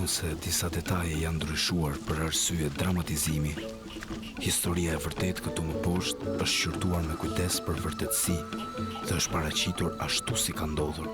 tregon se disa detaje janë ndryshuar për arsye dramatizimi, historia e vërtet këtu më poshtë është shqyrtuar me kujdes për vërtetësi dhe është paraqitur ashtu si ka ndodhur.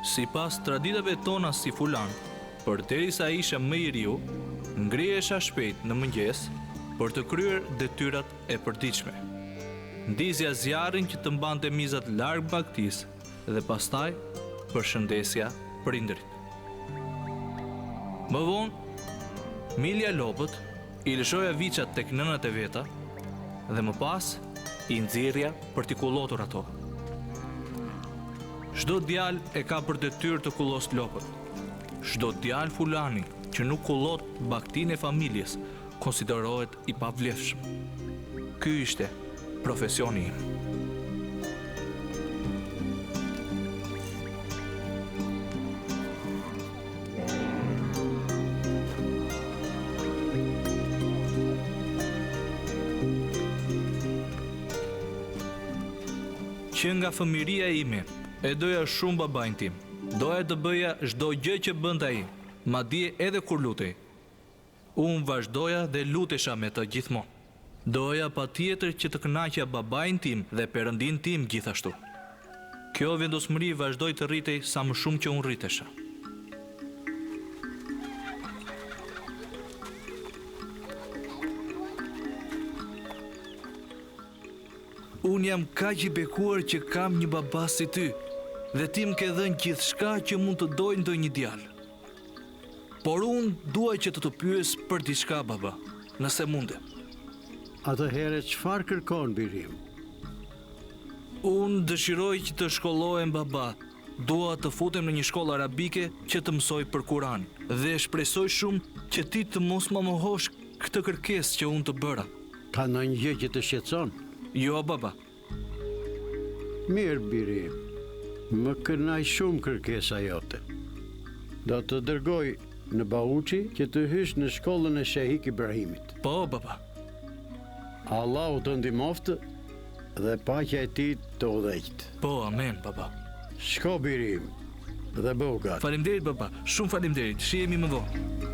Si pas traditave tona si fulan, përderisa isha më i riu, ngrihesha shpejt në mëngjes për të kryer detyrat e përditshme. Ndizja zjarrin që të mbante mizat larg bagtis dhe pastaj përshëndesja prindërit. Më vonë, Milja lopët i lëshoja viçat tek nënat e veta dhe më pas i nxirrja për t'i kullotur ato. Çdo djalë e ka për detyrë të kullos lopët. Çdo djalë fulani që nuk kullot bagtinë e familjes konsiderohet i pavlefshëm. Ky ishte profesioni im. Që nga fëmiria ime e doja shumë babain tim. Doja të bëja çdo gjë që bënte ai, madje edhe kur lutej. Unë vazhdoja dhe lutesha me të gjithmonë. Doja patjetër që të kënaqja babain tim dhe perëndin tim gjithashtu. Kjo vendosmëri vazhdoi të rritej sa më shumë që unë rritesha. Unë jam kaq i bekuar që kam një baba si ty, dhe ti më ke dhënë gjithçka që mund të dojë ndonjë djalë. Por unë dua që të pyes për diçka, baba, nëse mundem. Atëherë çfarë kërkon birim? Unë dëshiroj që të shkollohem, baba. Dua të futem në një shkollë arabike që të mësoj për Kur'an dhe shpresoj shumë që ti të mos më mohosh këtë kërkesë që unë të bëra. Ka ndonjë gjë që të shqetëson? Jo, baba. Mirë, birim. Më kënaq shumë kërkesa jote. Do të dërgoj në Bauçi që të hysh në shkollën e Shehik Ibrahimit. Po, baba. Allahu të ndihmoftë dhe paqja e tij të udhëheqë. Po, amen, baba. Shko birim dhe bëu gati. Faleminderit, baba. Shumë faleminderit. Shihemi më vonë.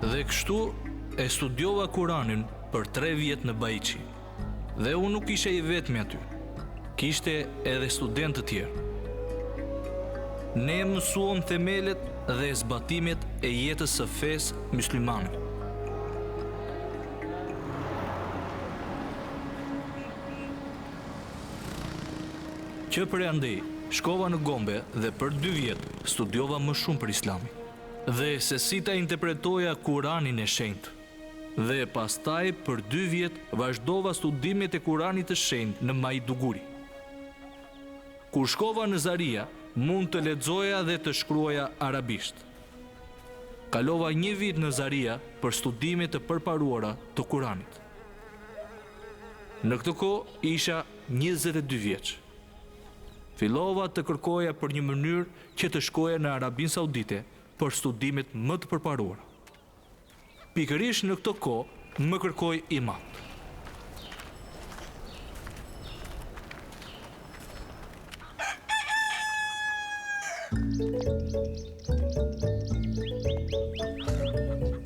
Dhe kështu e studiova Kur'anin për 3 vjet në Baiçi. Dhe unë nuk isha i vetmi aty. Kishte edhe studentë të tjerë. Ne mësuam themelet dhe zbatimet e jetës së fesë myslimane. Që përandej, shkova në Gombe dhe për 2 vjet studiova më shumë për Islamin. Dhe se si ta interpretoja Kur'anin e shenjtë. Dhe pastaj për 2 vjet vazhdova studimet e Kur'anit të shenjtë në Majduguri. Kur shkova në Zaria, mund të lexoja dhe të shkruaja arabisht. Kalova 1 vit në Zaria për studime të përparuara të Kur'anit. Në këtë kohë isha 22 vjeç. Fillova të kërkoja për një mënyrë që të shkoja në Arabinë Saudite për studimet më të përparuara. Pikërisht në këtë kohë më kërkoi imam.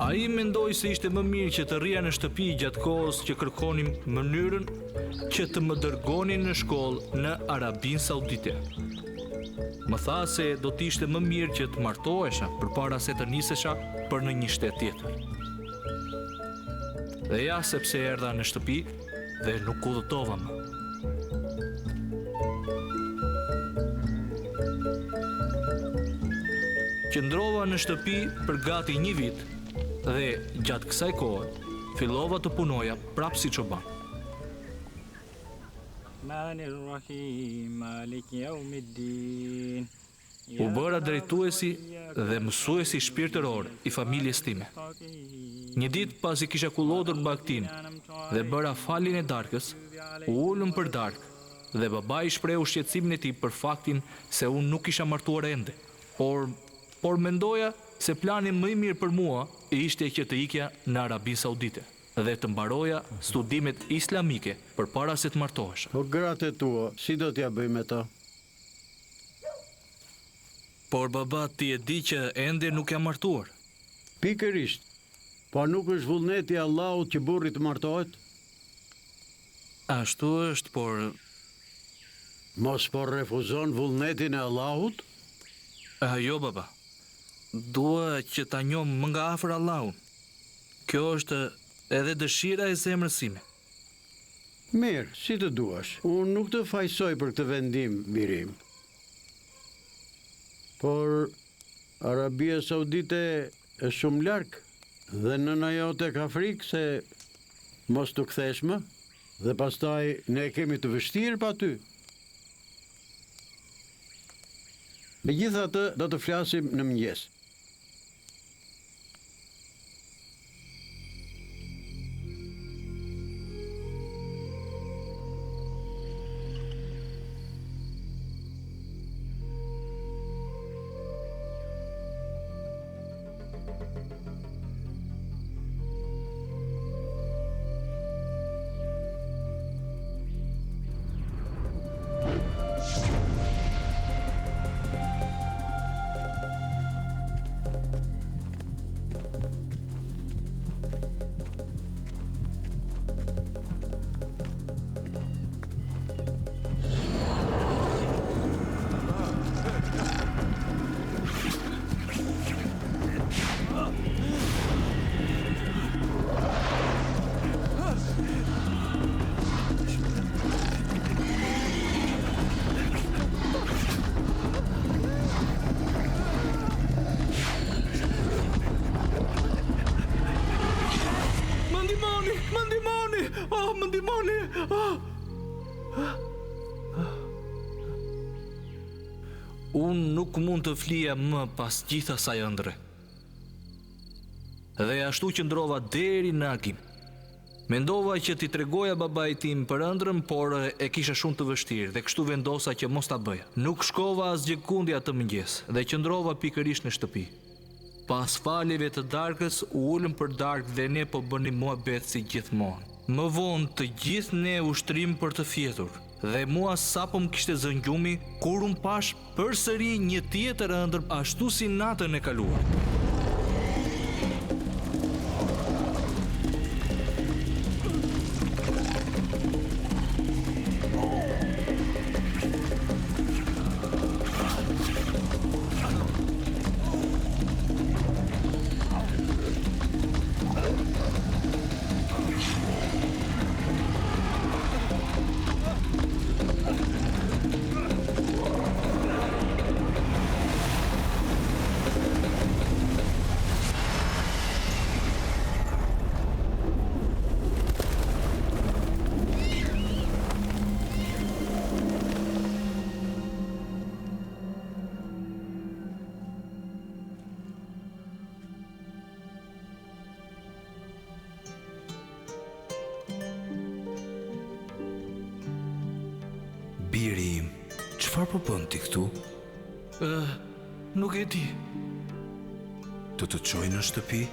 Ai mendoi se ishte më mirë që të rrija në shtëpi gjatë kohës që kërkonim mënyrën që të më dërgonin në shkollë në Arabinë Saudite. Më tha se do t'ishte më mirë që të martohesha përpara se të nisesha për në një shtet tjetër. Dhe ja sepse erdha në shtëpi dhe nuk udhëtova më. Qëndrova në shtëpi për gati një vit dhe gjatë kësaj kohe fillova të punoja prapë si çoban. U bëra drejtuesi dhe mësuesi shpirtëror i familjes time. Një ditë pasi kisha kullodhur bagtin dhe bëra faljen e darkës, u ulëm për darkë dhe babai shprehu shqetësimin e tij për faktin se unë nuk isha martuar ende, por mendoja se plani më i mirë për mua ishte që të ikja në Arabinë Saudite dhe të mbaroja studimet islamike përpara se të martohesha. Po gratë tua, si do t'ja bëj me ta? Por baba, ti e di që ende nuk jam martuar. Pikërisht, po nuk është vullneti i Allahut që burri të martohet? Ashtu është, por Mos po refuzon vullnetin e Allahut? jo baba. Dua që ta njoh më nga afër Allahun. Kjo është edhe dëshira e zemrës sime. Mirë, si të duash. Unë nuk të fajsoj për këtë vendim, birim. Por Arabia Saudite është shumë larg dhe nëna jote ka frikë se mos të kthesh më dhe pastaj ne kemi të vështirë pa ty. Megjithatë, do të flasim në mëngjes. Unë nuk mund të flija më pas gjitha saj ëndre. Dhe ashtu qëndrova deri në agim. Mendova që t'i tregoja babait tim për ëndrën, por e kisha shumë të vështirë dhe kështu vendosa që mos ta bëja. Nuk shkova asgjë kundi atë mëngjes dhe qëndrova pikërisht në shtëpi. Pas faljeve të darkës, u ulëm për darkë dhe ne po bënim muhabet si gjithmonë. Më vonë të gjithë ne ushtrim për të fjetur, dhe mua sapo më kishte zënë gjumi kur unë pash përsëri një tjetër ëndër ashtu si natën e kaluar. Biri im, çfarë po bën ti këtu? Nuk e di. Do të çoj në shtëpi?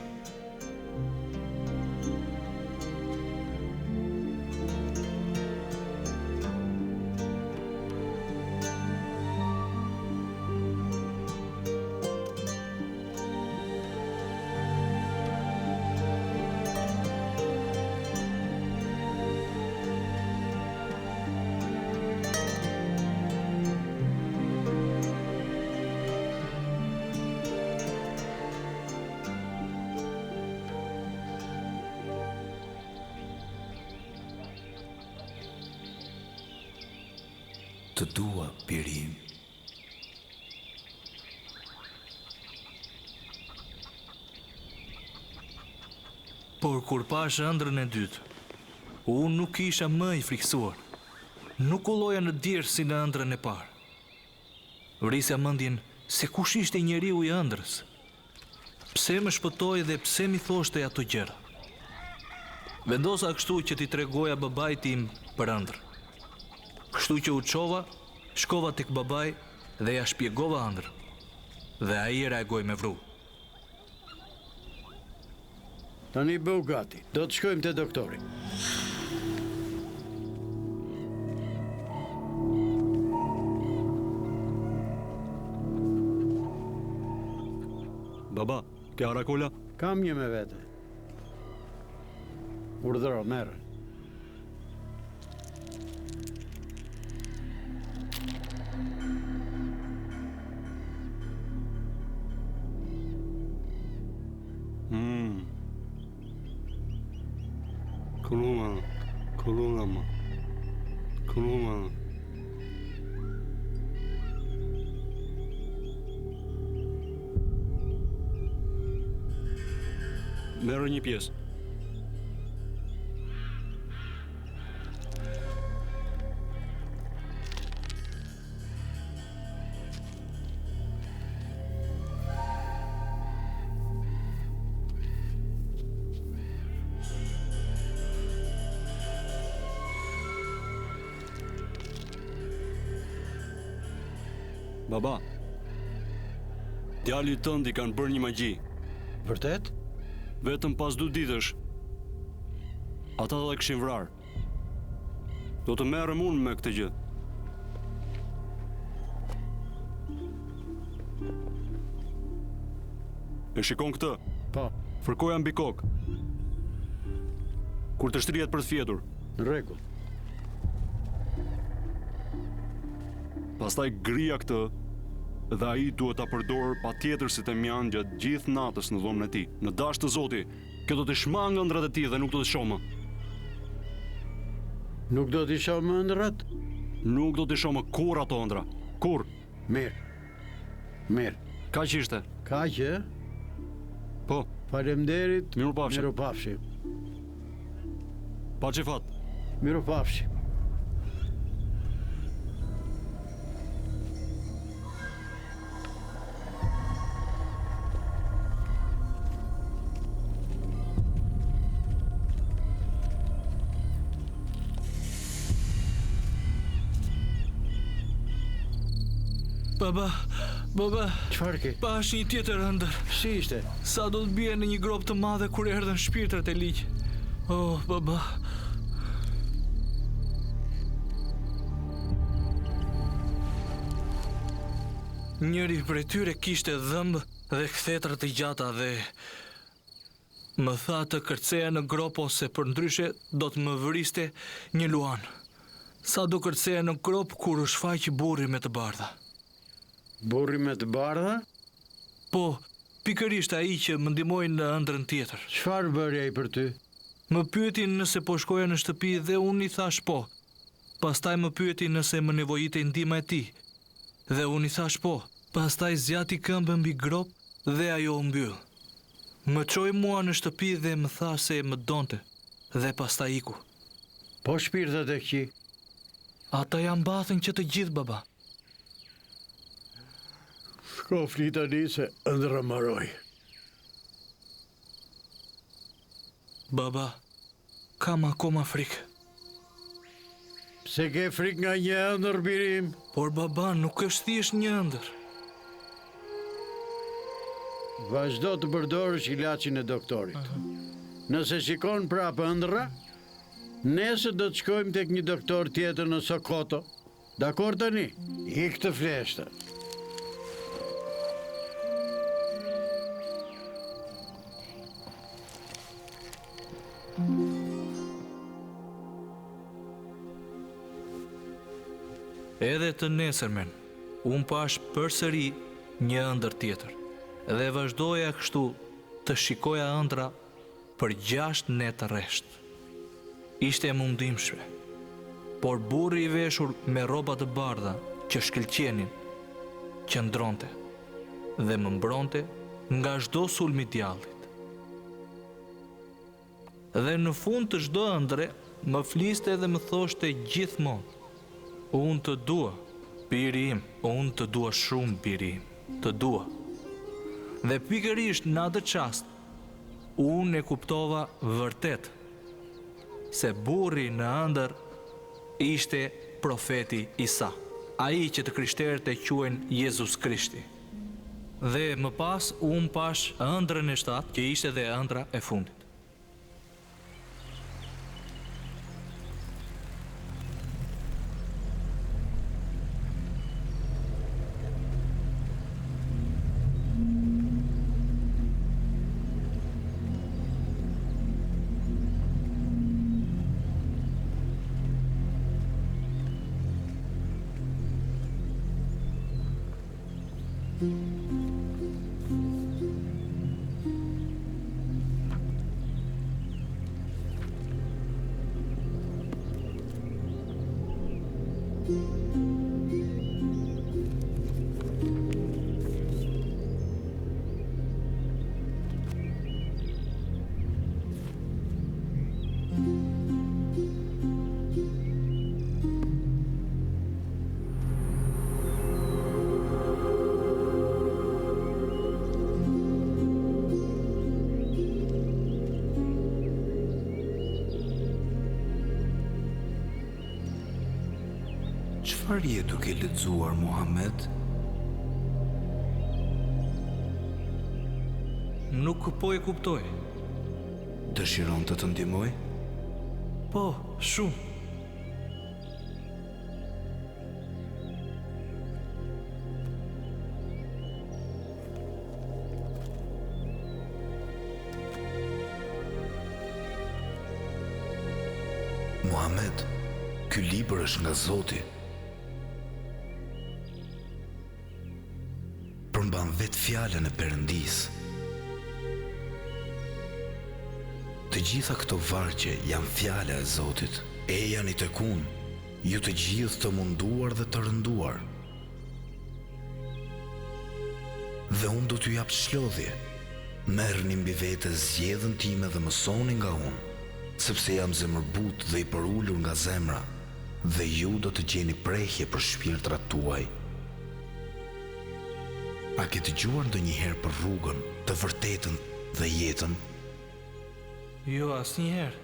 Të dua, birim. Por kur pash ëndrrën e dytë, unë nuk isha më i friksuar. Nuk ulloja në dirë si në ëndrrën e parë. Vrisja mendjen se kush ishte njeriu i ëndrrës. Pse më shpëtoi dhe pse mi thoshte ato gjëra. Vendosa kështu që t'i tregoja babait tim për ëndrrën. Kështu që u çova, shkova tek babai dhe ja shpjegova ëndrrën. Dhe ai reagoi me vru. Tani bëu gati, do të shkojmë te doktori. Baba, ke arakola? Kam një me vete. Urdhëro, merë. Kuluma. Merë një pjesë. Baba, djali tënd I kanë bërë një magji. Vërtet? Vetëm pas 2 ditësh, ata dhe këshin vrarë. Do të merrem unë me këtë gjë. E shikon këtë? Po, Fërkoja mbi kokë. Kur të shtrihet për të fjetur. në rregull. Pastaj grija këtë dhe ai duhet ta përdor patjetër si të mjan gjatë gjithë natës në dhomën e tij. Në dash të Zotit, kjo do të shmangë ëndrat e tij dhe nuk do të shoh më. Nuk do t'i shoh më ëndrat? Nuk do të shoh më kur ato ëndra. Kur? Mirë. Mirë. Kaq ishte. Ka që? Po, Faleminderit. Mirupafshim. Mirupafshim. pa çifat. Mirupafshim. Baba, Çfarë ke? pash një tjetër ëndër. Si ishte? Sa do të bie në një grop të madhe kur erdhën shpirtrat e liq. Oh, baba. Njëri prej tyre kishte dhëmbë dhe kthetra të gjata dhe më tha të kërceja në grop ose për ndryshe do të më vriste një luan. Sa do kërceja në grop kur u shfaq burri me të bardha. Burri me të bardha? Po, pikërisht ai që më ndihmoi në ëndrrën tjetër. Çfarë bëri ai për ty? Më pyeti nëse po shkoja në shtëpi dhe unë I thash po. Pastaj më pyeti nëse më nevojitej ndihma e tij. Dhe unë I thash po. Pastaj zjati këmbën mbi grop dhe ajo u mbyll. Më çoi mua në shtëpi dhe më tha se më donte dhe pastaj iku. Po shpirtat e këqij? Ata janë mbathën që të gjithë, baba. Shko fli tani se ëndra mbaroi. Baba, kam akoma frikë. Pse ke frikë nga një ëndër, birim? Por baba, nuk është thjesht një ëndër. Vazhdo të përdorësh ilaçin e doktorit. Nëse shikon prapë ëndra, nesër do të shkojmë tek një doktor tjetër në Sokoto. Dakor tani? Ik të fleshta. Edhe të nesërmen, unë pash përsëri një ëndër tjetër dhe vazhdoja kështu të shikoja ëndra për 6 netë rresht. Ishte e mundimshme. por burri i veshur me rroba të bardha që shkëlqenin, qëndronte dhe më mbronte nga çdo sulm i djallit. Dhe në fund të çdo ëndre më fliste dhe më thoshte gjithmonë: "Unë të dua, biri im, unë të dua shumë, biri im, të dua." Dhe pikërisht në atë çast, unë e kuptova vërtet se burri në ëndër ishte profeti Isa, ai që të krishterët e quajnë Jezus Krishti. Dhe më pas unë pash ëndrën e 7, që ishte dhe ëndra e fundit. Çfarë je duke lexuar, Muhammed? Nuk po e kuptoj. Dëshiron të të ndihmoj? Po, shumë. Muhammed, ky libër është nga Zoti. Përmban vetë fjalën e Perëndisë. Të gjitha këto vargje janë fjala e Zotit. E janë i tek unë, ju të gjithë të munduar dhe të rënduar. Dhe unë do t'ju jap shlodhje. Merrni mbi vete zgjedhjen time dhe mësoni nga unë, sepse jam zemërbut dhe i përulur nga zemra, dhe ju do të gjeni prehje për shpirtrat tuaj. A ke dëgjuar ndonjëherë për rrugën, të vërtetën dhe jetën? Jo, asnjëherë.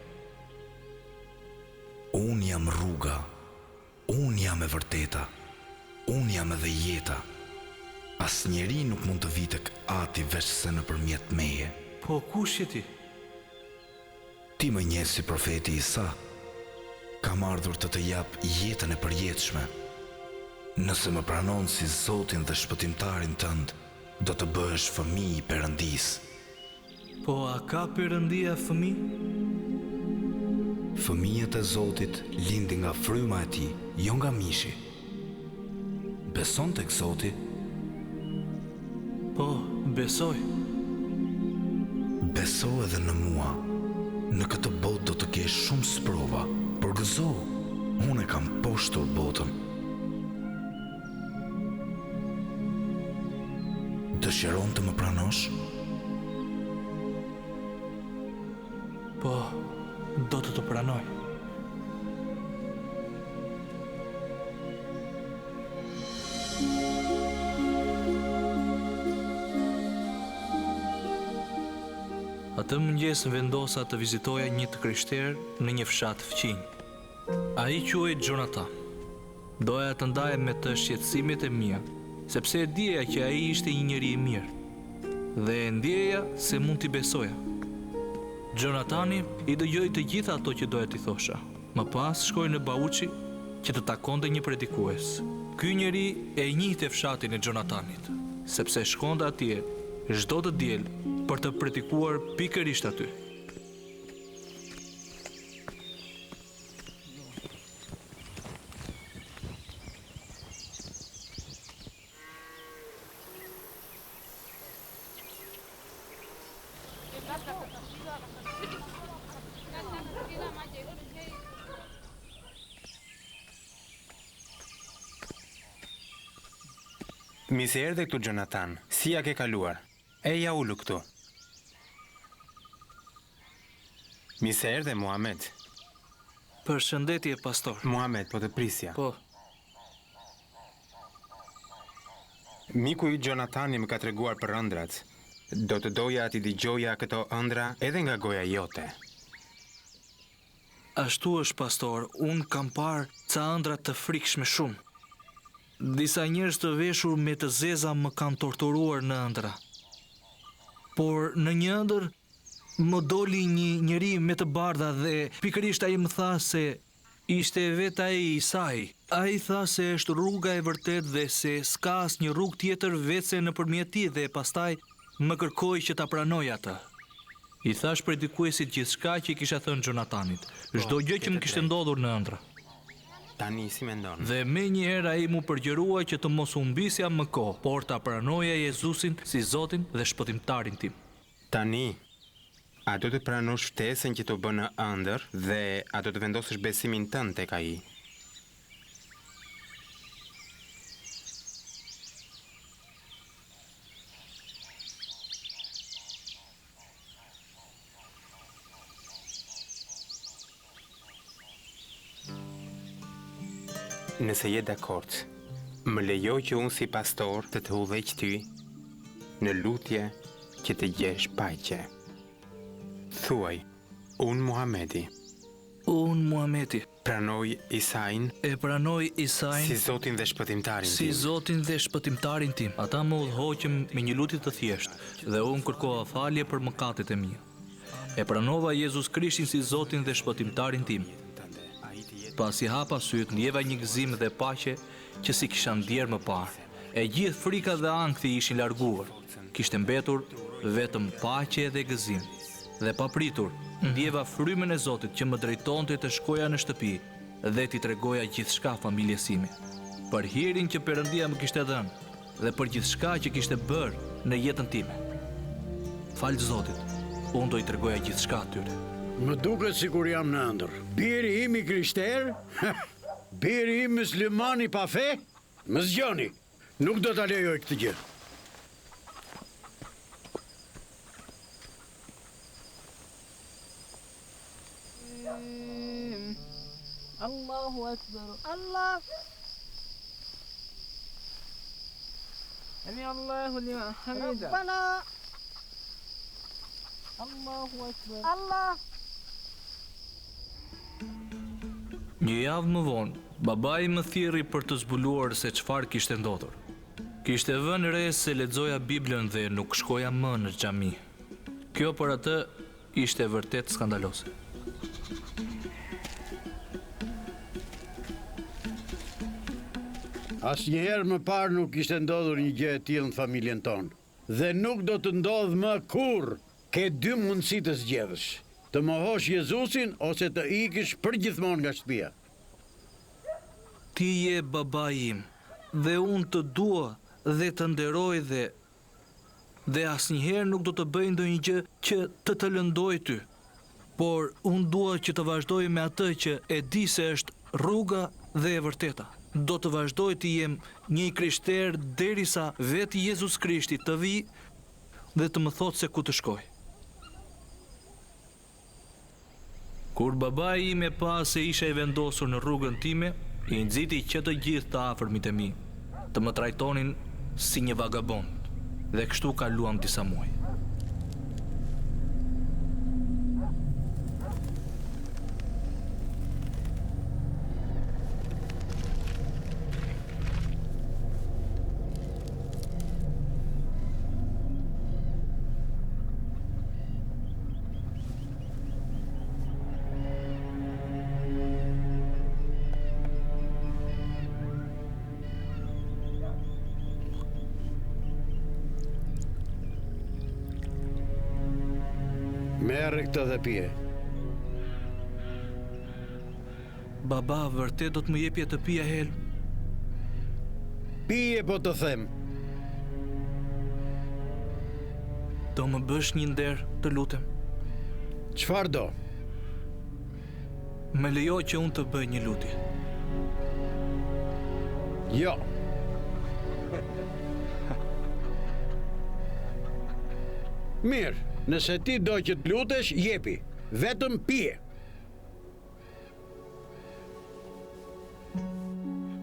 Unë jam rruga, unë jam e vërteta, unë jam edhe jeta. Asnjëri nuk mund të vi tek Ati veç se nëpërmjet meje. Po kush je ti? Ti më njeh si profeti Isa. Kam ardhur të të jap jetën e përjetshme. Nëse më pranon si Zotin dhe shpëtimtarin tënd, do të bëhesh fëmijë i Perëndisë. Po a ka Perëndia fëmijë? Fëmijët e Zotit lindin nga fryma e tij, jo nga mishi. Beson tek Zoti? Po, besoj. Beso edhe në mua. Në këtë botë do të kesh shumë sprova, por gëzo, unë e kam poshtur botën. Dëshiron të më pranosh? Po, do të të pranoj. Atë mëngjes vendosa të vizitoja një të krishterë në një fshat fqinj. Ai quhej Jonathan. Doja të ndaje me të shqetësimet e mia, sepse e dieja që ai ishte një njeri i mirë, dhe e ndjeja se mund t'i besoja. Jonathani i dëgjoi të gjitha ato që doja t'i thosha. Më pas shkoi në Bauçi që të takonte një predikues. Ky njeri e njihte fshatin e Jonathanit, sepse shkonte atje çdo të diel për të predikuar pikërisht aty. Mi se erdhe këtu Jonathan, si ja ke kaluar? Eja ullu këtu. Mi se erdhe Muhamet. Përshëndetje, pastor. Muhamet, po të prisja. Po, Miku i Jonathani më ka treguar për ëndrat. Do të doja t'i dëgjoja këto ëndra edhe nga goja jote. ashtu është, pastor. Unë kam parë ca ëndra të frikshme shumë. Disa njerëz të veshur me të zeza më kanë torturuar në ëndra. Por në një ëndër më doli një njeri me të bardha dhe pikërisht ai më tha se ishte vetë ai Isai. Ai tha se është rruga e vërtet dhe se s'ka asnjë rrugë tjetër vetëse nëpërmjet tij dhe pastaj më kërkoi që ta pranoj atë. I thash për dikuesit gjithçka që i kisha thënë Jonathanit, çdo gjë që më kishte ndodhur në ëndra. Tani si mendon? Dhe me njëherë ai mu përgjërua që të mos u mbisja më kohë, por ta pranoja Jezusin si Zotin dhe shpëtimtarin tim. Tani, a do të pranosh ftesën që të bën në ëndër dhe a do të vendosësh besimin tënd tek ai? Nëse je dakord, më lejo që unë si pastor të të udhëheq ty në lutje që të gjesh paqe. Thuaj, unë Muhamedi, Unë Muhameti pranoj Isain e pranoj Isain si Zotin dhe shpëtimtarin si tim. Zotin dhe shpëtimtarin tim. Ata më udhëhoqën me një lutje të thjeshtë dhe unë kërkova falje për mëkatet e mia. E pranova Jezus Krishtin si Zotin dhe shpëtimtarin tim. Pasi hapa syt, ndjeva një gëzim dhe paqe që si kisha ndjer më parë. E gjithë frika dhe ankthi ishin larguar. Kishte mbetur vetëm paqe dhe gëzim. Dhe papritur, ndjeva frymën e Zotit që më drejtonte të shkoja në shtëpi dhe t'i tregoja gjithçka familjes sime. Për hirin që Perëndia më kishte dhënë dhe për gjithçka që kishte bërë në jetën time. Fal Zotit, unë do i tregoja gjithçka atyre. Më duket sikur jam në ëndër. Biri im i krishter? Biri im muslimani pa fe? Më zgjoni. Nuk do ta lejoj këtë gjë. Allahu Akbar. Allah. Sami Allahu liman hamida. Rabbana. Allahu Akbar. Allah. Një javë më vonë, babai më thirri për të zbuluar se çfarë kishte ndodhur. Kishte vënë re se lexoja Biblën dhe nuk shkoja më në xhami. Kjo për atë ishte vërtet skandalose. Asnjëherë më parë nuk ishte ndodhur një gjë e tillë në familjen tonë. Dhe nuk do të ndodhë më kurrë. Ke dy mundësi të zgjedhësh. Të mohosh Jezusin ose të ikësh përgjithmonë nga shtëpia. Ti je babai im dhe unë të dua dhe të nderoj dhe asnjëherë nuk do të bëj ndonjë gjë që të lëndoj ty. Por unë dua që të vazhdoj me atë që e di se është rruga dhe e vërteta. Do të vazhdoj të jem një krishter derisa vetë Jezus Krishti të vi dhe të më thotë se ku të shkoj. Kur babai im e pa se isha i vendosur në rrugën time, i nxiti që të gjithë të afërmit e mi, të më trajtonin si një vagabond, dhe kështu kaluam disa muaj. Merre këtë dhe pije. Baba, vërtet do të më jepje të pija helm? Pije po të them. Do më bësh një nder, të lutem? Çfarë do? Më lejo që unë të bëj një lutje. Jo. Mirë, nëse ti do që të lutesh, jepi. Vetëm pije.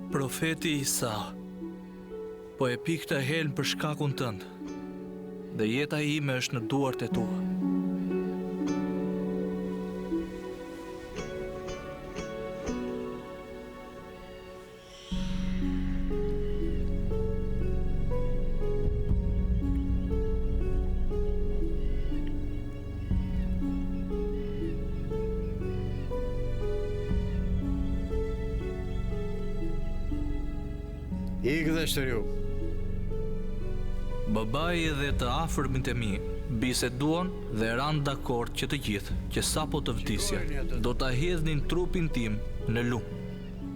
Profeti Isa po e pi këtë helm për shkakun tënd. Dhe jeta ime është në duart e tua. Ik dhe shtëriu. Babai dhe të afërmit e mi biseduan dhe ranë dakord që të gjithë që sapo të vdisja do ta hedhnin trupin tim në lumë.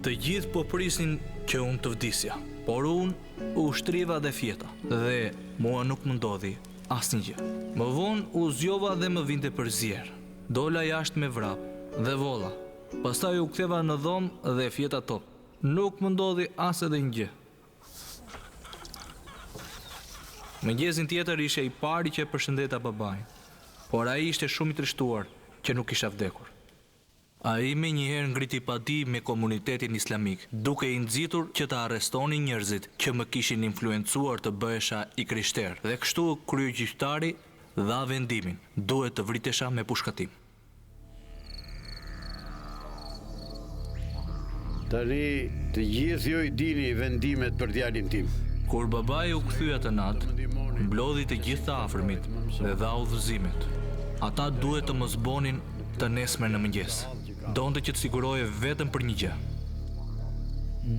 Të gjithë po prisnin që unë të vdisja, por unë u shtriva dhe fjeta dhe mua nuk më ndodhi asnjë gjë. Më vonë u zgjova dhe më vinte për zier. Dola jashtë me vrap dhe volla. Pastaj u ktheva në dhomë dhe fjeta top. Nuk më ndodhi as edhe një gjë. Mëngjesin tjetër ishe i pari që e përshëndeta babain, por ai ishte shumë i trishtuar që nuk isha vdekur. Ai me njëherë ngriti padi me komunitetin islamik, duke i nxitur që të arrestonin njerëzit që më kishin influencuar të bëhesha i krishter, dhe kështu kryegjyqtari dha vendimin, duhet të vritesha me pushkatim. Tani të gjithë ju i dini vendimet për djalin tim. Kur babai u kthye atë natë, mblodhi të gjithë të afërmit dhe dha udhëzimet. Ata duhet të mos bonin të nesër në mëngjes. Donte që të siguroje vetëm për një gjë.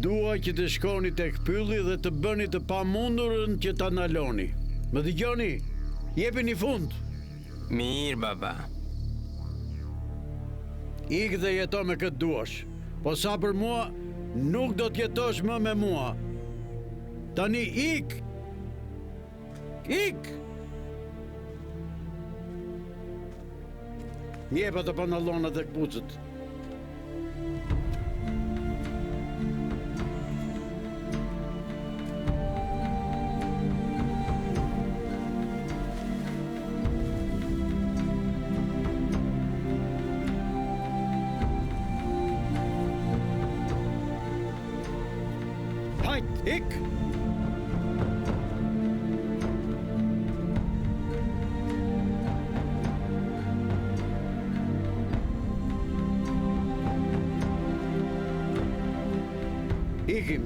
Dua që të shkoni tek pylli dhe të bëni të pamundurën që ta ndaloni. Më dëgjoni? Jepini fund. Mirë, baba. Ik dhe jeto me këtë duash. Po sa për mua, nuk do të jetosh më me mua. Tani ik! Ik! Mjep ato pantalonat dhe kpucët. Hajt, ik! Ikim.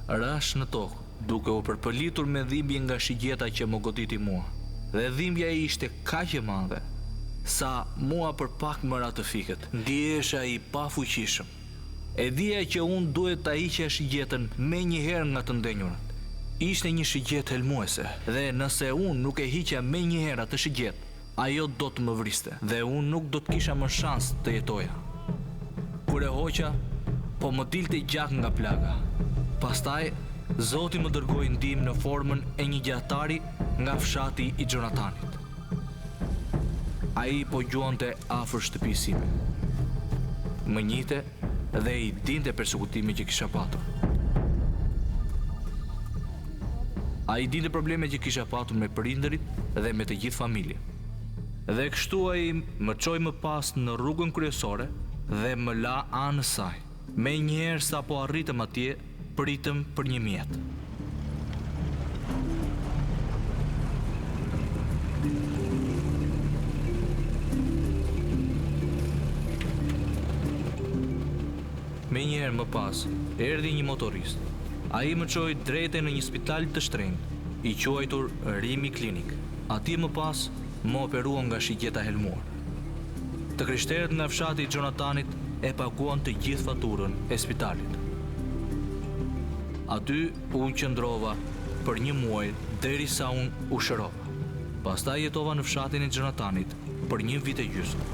Rash në tokë, duke u përpëlitur me dhimbje nga shigjeta që më goditi mua. Dhe dhimbja ishte kaq e madhe, sa mua për pak më ratifiket. Ndihesha i pafuqishëm. E dija që unë duhet ta hiqja shigjetën me njëherë nga të ndenjurat. Ishte një shigjet helmuese, dhe nëse unë nuk e hiqja me njëherë atë shigjet, ajo do të më vriste, dhe unë nuk do të kisha më shans të jetoja. Kur e hoqa, po më dilte gjak nga plaga. Pastaj, Zoti më dërgoi ndihmë në formën e një gjatari nga fshati i Gjonatanit. Ai po gjuante afër shtëpisë sime. Më njihte dhe i dinte persekutimin që kisha patur. Ai dinte problemet që kisha patur me prindërit dhe me të gjithë familjen. Dhe kështu ai më çoi më pas në rrugën kryesore dhe më la anës saj. Me njëherë sa po arritëm atje, pritëm për një mjet. menjëherë më pas, erdhi një motorist. Ai më çoi drejtë në një spital të shtrenjtë, i quajtur Rimi Klinik. Atje më pas, më operuan nga shigjeta helmuar. Të krishterët nga fshati i Gjonatanit e paguan të gjithë faturën e spitalit. Aty unë qëndrova për 1 muaj derisa unë u shërova. Pastaj jetova në fshatin e Gjonatanit për 1 vit e gjysmë.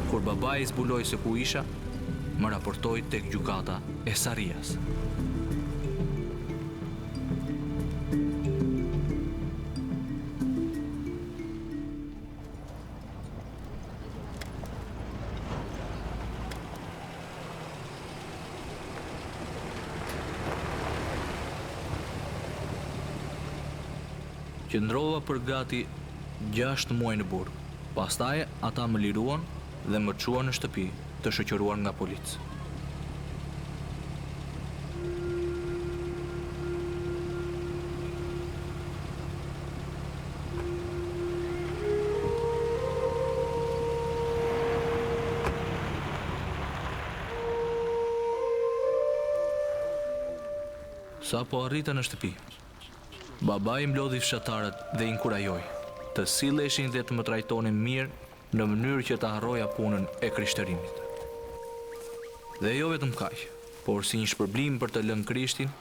Kur babai zbuloi se ku isha, më raportoi tek gjykata e Sarias. Qëndrova për gati 6 muaj në burg. Pastaj ata më liruan dhe më çuan në shtëpi, të shoqëruar nga policë. Sa po arrita në shtëpi, babai mblodhi fshatarët dhe i inkurajoi të silleshin dhe të më trajtonin mirë në mënyrë që të harroja punën e krishtërimit. Dhe jo vetëm kaq, por si një shpërblim për të lënë Krishtin,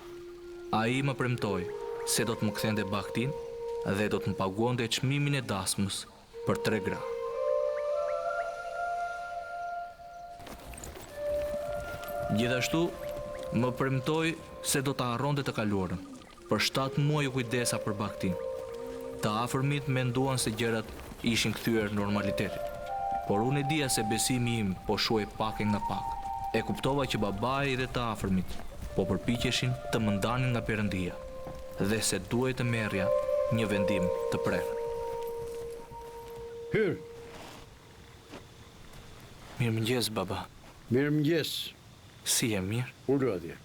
ai më premtoi se do të më kthente baktin dhe do të më paguonte çmimin e dasmës për 3 gra. Gjithashtu, më premtoi se do të harronte të kaluarën. Për 7 muaj u kujdesa për baktin. Të afërmit menduan se gjërat ishin kthyer normalitetit. Por unë e dija se besimi im po shuaj pak e nga pak. E kuptova që babai dhe të afërmit po përpiqeshin të më ndanin nga Perëndia dhe se duhej të merrja një vendim të prerë. Hyr, Mirëmëngjes, baba. mirëmëngjes. Si e mirë? Ulu atje.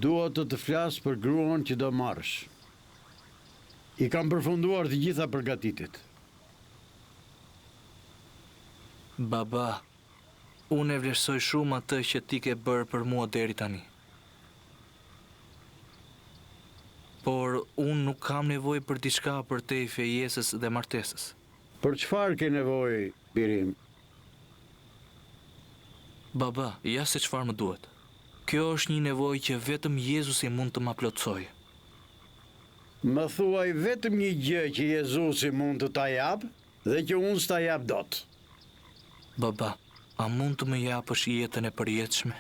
Dua të flas për gruan që do marrësh. I kam përfunduar të gjitha përgatitit. Baba, unë e vlerësoj shumë atë që ti ke bërë për mua deri tani. Por unë nuk kam nevojë për diçka për te i fejesës dhe martesës. Për çfarë ke nevojë, birim? Baba, ja se çfarë më duhet. Kjo është një nevojë që vetëm Jezusi mund të ma plotësojë. Më thuaj vetëm një gjë që Jezusi mund të ta jap dhe që unë s'ta jap dot. Baba, a mund të më japësh jetën e përjetshme?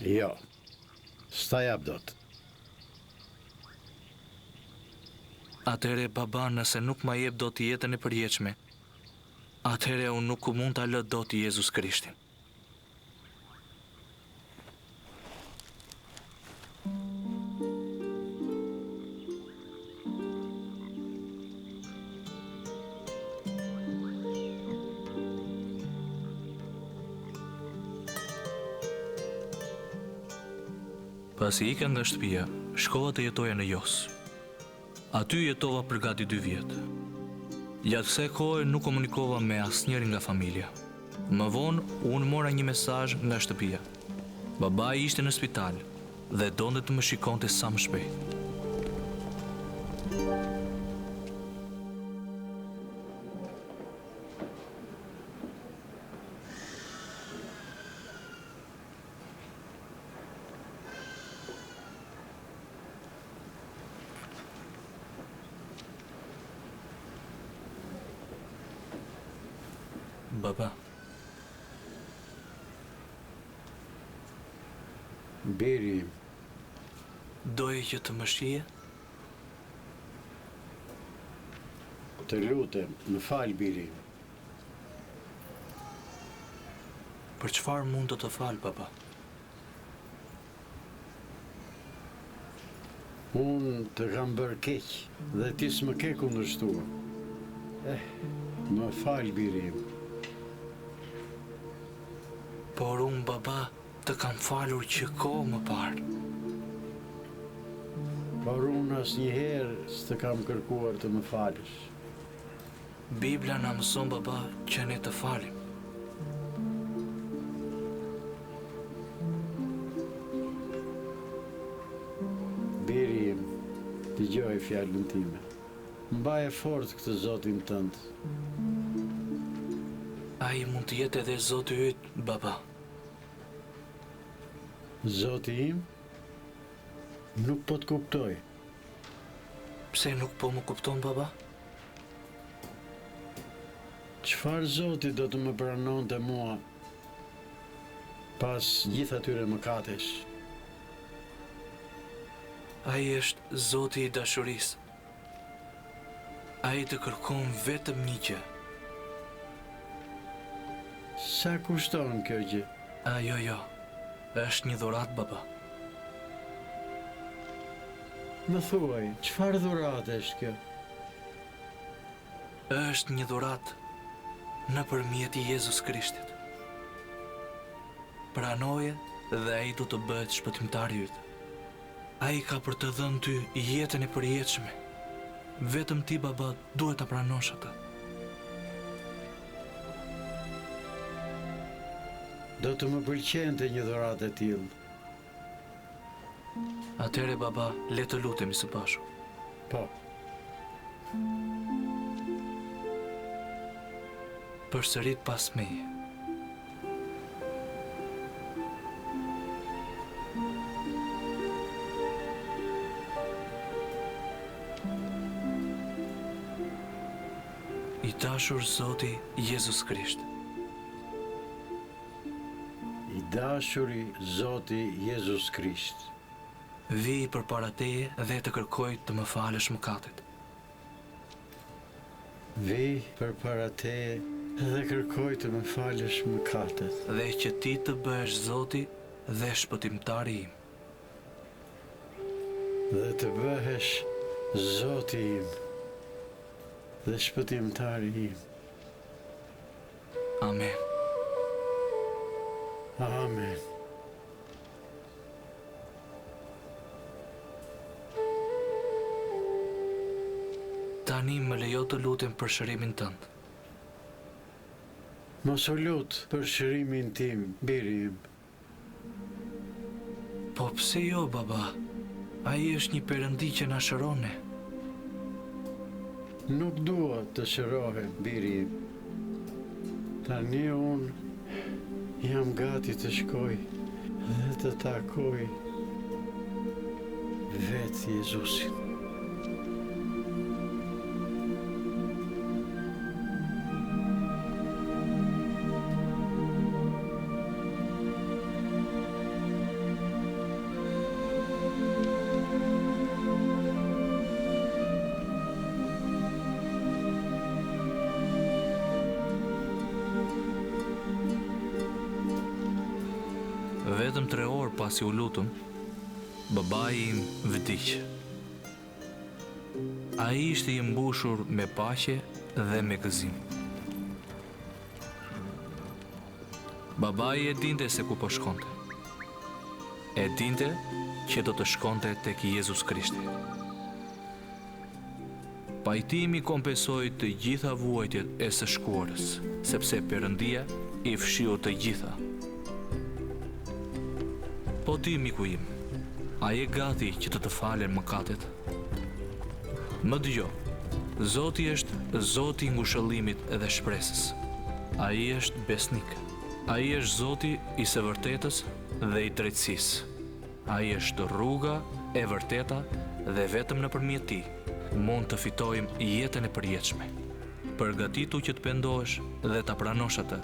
Jo, s'ta jap dot. Atëhere, baba, nëse nuk ma jep dot jetën e përjetshme, atëhere unë nuk mund ta lë dot Jezus Krishtin. Pasi ika nga shtëpia, shkova të jetoja në Jos. Aty jetova për gati 2 vjet. Gjatë kësaj kohe nuk komunikova me asnjërin nga familja. Më vonë, unë mora një mesazh nga shtëpia. Babai ishte në spital dhe donte të më shikonte sa më shpejt. Baba, Biri, doje që të më shije? të lutem, më fal, Biri. Për çfarë mund të të fal, baba? Unë të kam bërë keq dhe ti s'më ke kundërshtuar. Më fal, biri im. Por unë, baba, të kam falur që kohë më parë. Por unë asnjëherë s'të kam kërkuar të më falësh. Bibla na mëson, baba, që ne të falim. Biri im, dëgjoj fjalën time. Mbaje fort këtë Zotin tënd. Ai mund të jetë edhe Zoti yt, baba. Zoti im, nuk po të kuptoj. Pse nuk po më kupton, baba? Çfarë Zoti do të më pranonte mua pas gjithë atyre mëkatesh? Ai është Zoti i dashurisë. Ai të kërkon vetëm një gjë. Sa kushton kjo gjë? Jo. Është një dhuratë, baba. Më thuaj, çfarë dhuratë është kjo? Është një dhuratë nëpërmjet Jezus Krishtit. Pranoje dhe ai do të bëhet shpëtimtari yt. Ai ka për të dhënë ty jetën e përjetshme. Vetëm ti, baba, duhet ta pranosh atë. Do të më pëlqente një dhuratë e tillë. Atëre, baba, le të lutemi së bashku. Po, Përsërit pas meje. I dashur Zoti Jezus Krisht, i dashuri Zoti Jezus Krisht, vi përpara teje dhe të kërkoj të më falësh mëkatet. vi përpara teje dhe kërkoj të më falësh mëkatet. Dhe që ti të bëhesh Zoti dhe shpëtimtari im. Dhe të bëhesh Zoti im dhe shpëtimtari im. Amen. Amen. Tani më lejo të lutem për shërimin tënd. Mos u lut për shërimin tim, biri im. Po pse jo, baba? Ai është një perëndi që na shëron ne. Nuk dua të shërohem, biri im. Tani unë jam gati të shkoj dhe të takoj vetë Jezusin. Vetëm 3 orë pasi u lutëm, babai im vdiq. Ai ishte i mbushur me paqe dhe me gëzim. Babai e dinte se ku po shkonte. E dinte që do të shkonte tek Jezus Krishti. Pajtimi kompensoi të gjitha vuajtjet e së shkuarës, sepse Perëndia i fshiu të gjitha. Po ti, miku im, a je gati që të falen mëkatet? Më dëgjo, Zoti është Zoti i ngushëllimit dhe shpresës. Ai është besnik. Ai është Zoti i së vërtetës dhe i drejtësisë. Ai është rruga e vërteta dhe vetëm nëpërmjet tij mund të fitojmë jetën e përjetshme. Përgatitu që të pendohesh dhe ta pranosh atë.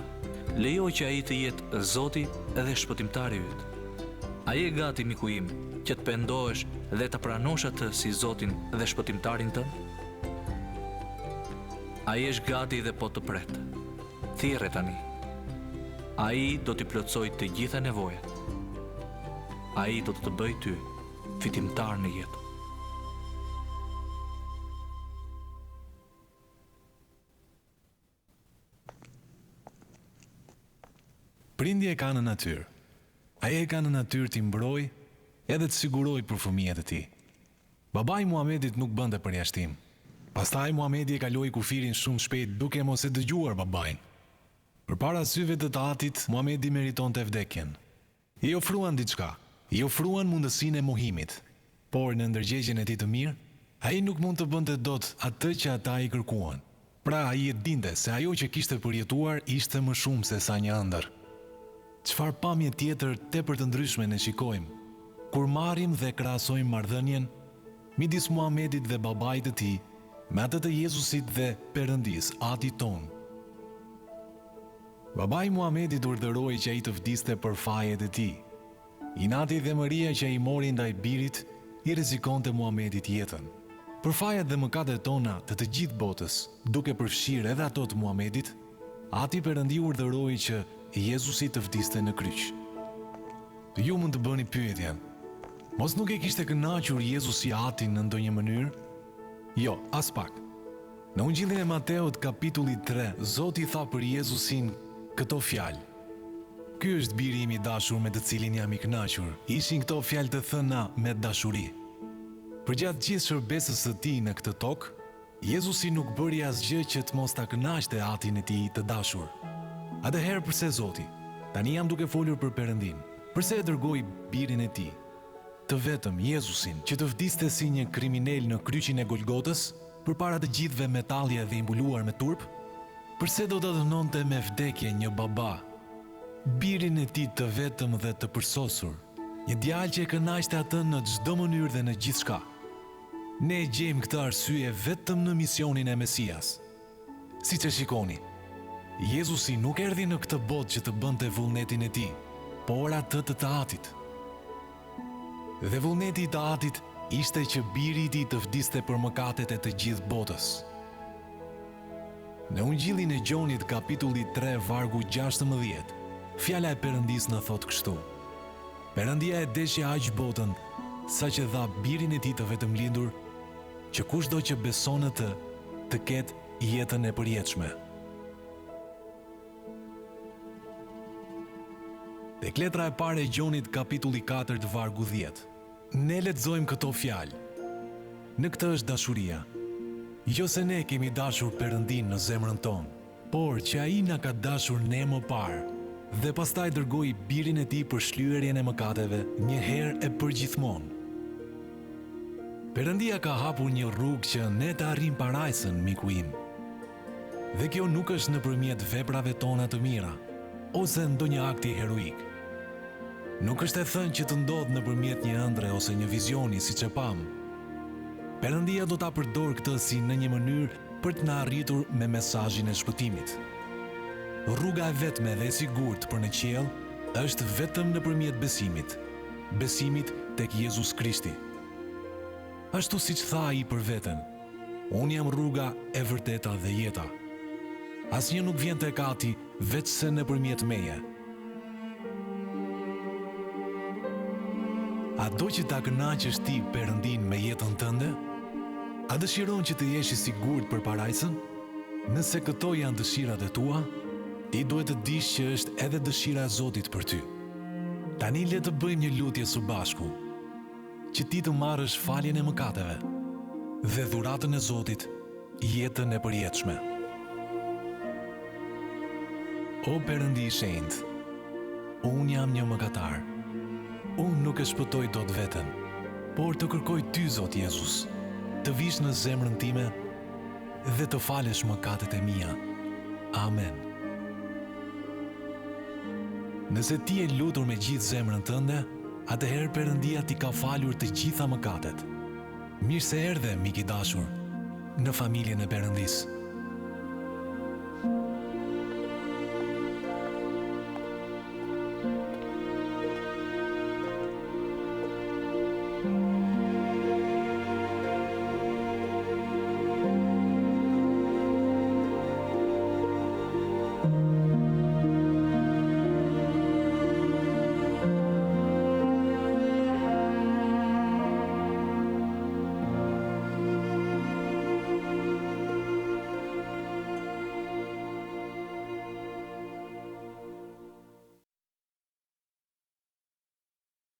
Lejo që ai të jetë Zoti dhe shpëtimtari yt. A je gati, miku im, që të pendohesh dhe të pranosh atë si Zotin dhe shpëtimtarin tënd? A je gati dhe po të pret? Thirrë tani. Ai do t'i plotësoj të gjitha nevojat. Ai do të bëj ty fitimtar në jetë. Prindi e ka në natyrë. Ai e ka në natyrë t'i mbrojë edhe të siguroj për fëmijët e tij. Babai i Muhamedit nuk bënte përjashtim. Pastaj Muhamedi e kaloi kufirin shumë shpejt duke mos e dëgjuar babain. Përpara syve të atit, Muhamedi meritonte vdekjen. I ofruan diçka, i ofruan mundësinë e mohimit, por në ndërgjegjen e tij të mirë, ai nuk mund të bënte dot atë që ata i kërkuan. Pra ai e dinte se ajo që kishte përjetuar ishte më shumë se sa një ëndër. Çfarë pamje tjetër tepër të ndryshme ne shikojmë kur marrim dhe krahasojmë marrëdhënien midis Muhamedit dhe babait të tij me atë të Jezusit dhe Perëndis, Atit ton. Babai i Muhamedit urdhëroi që ai të vdiste për fajet e tij. Inati dhe mëria që ai mori ndaj birit i rrezikonte Muhamedit jetën. Për fajet dhe mëkatet tona të gjithë botës, duke përfshirë edhe ato të Muhamedit, Ati Perëndi urdhëroi që Jezusi të vdiste në kryq. Ju mund të bëni pyetjen: mos nuk e kishte kënaqur Jezusi Atin në ndonjë mënyrë? Jo, as pak. Në Ungjillin e Mateut kapitulli 3, Zoti tha për Jezusin këto fjalë: Ky është biri im i dashur me të cilin jam i kënaqur. Ishin këto fjalë të thëna me dashuri. Përgjatë gjithë shërbesës së tij në këtë tokë, Jezusi nuk bëri asgjë që të mos ta kënaqte Atin e tij të dashur. Atëherë pse Zoti? Tani jam duke folur për Perëndin. Pse e dërgoi birin e tij, të vetëm Jezusin, që të vdiste si një kriminal në kryqin e Golgotës, përpara të gjithëve me tallje dhe i mbuluar me turp? Pse do të dënonte me vdekje një baba birin e tij të vetëm dhe të përsosur, një djalë që e kënaqte atë në çdo mënyrë dhe në gjithçka? Ne e gjejmë këtë arsye vetëm në misionin e Mesias. Siç e shikoni, Jezusi nuk erdhi në këtë botë që të bënte vullnetin e tij, por atë të Atit. Dhe vullneti i të Atit ishte që biri i tij të vdiste për mëkatet e të gjithë botës. Në Ungjillin e Gjonit kapitulli 3 vargu 16, fjala e Perëndis na thot kështu: Perëndia e deshi aq botën, sa që dha birin e tij të vetëm lindur, që kushdo që beson në të ketë jetën e përjetshme. Tek letra e parë e Gjonit kapitulli 4 të vargu 10, ne lexojmë këto fjalë: Në këtë është dashuria, jo se ne kemi dashur Perëndin në zemrën tonë, por që ai na ka dashur ne më parë, dhe pastaj dërgoi birin e tij për shlyerjen e mëkateve një herë e përgjithmonë. Perëndia ka hapur një rrugë që ne të arrijmë parajsën, miku im. Dhe kjo nuk është nëpërmjet veprave tona të mira, ose ndonjë akti heroik. Nuk është e thënë që të ndodhë nëpërmjet një ëndre ose një vizioni siç e pam. Perëndia do ta përdor këtë si në një mënyrë për të na arritur me mesazhin e shpëtimit. Rruga e vetme dhe e sigurt për në qiell është vetëm nëpërmjet besimit tek Jezus Krishti. Ashtu siç tha ai për veten: Unë jam rruga e vërteta dhe jeta. Asnjë nuk vjen tek Ati veçse nëpërmjet meje. A do që ta kënaqësh ti Perëndin me jetën tënde? A dëshiron që të jesh i sigurt për parajsën? Nëse këto janë dëshirat e tua, ti duhet të dish që është edhe dëshira e Zotit për ty. Tani le të bëjmë një lutje së bashku, që ti të marrësh faljen e mëkateve dhe dhuratën e Zotit, jetën e përjetshme. O Perëndi i shenjtë, unë jam një mëkatar. Unë nuk e shpëtoj dot veten, por të kërkoj ty, Zot Jezus, të vish në zemrën time dhe të falesh mëkatet e mia. Amen. Nëse ti e lutur me gjithë zemrën tënde, atëherë Perëndia ti ka falur të gjitha mëkatet. Mirë se erdhe, mik i dashur, në familjen e Perëndisë.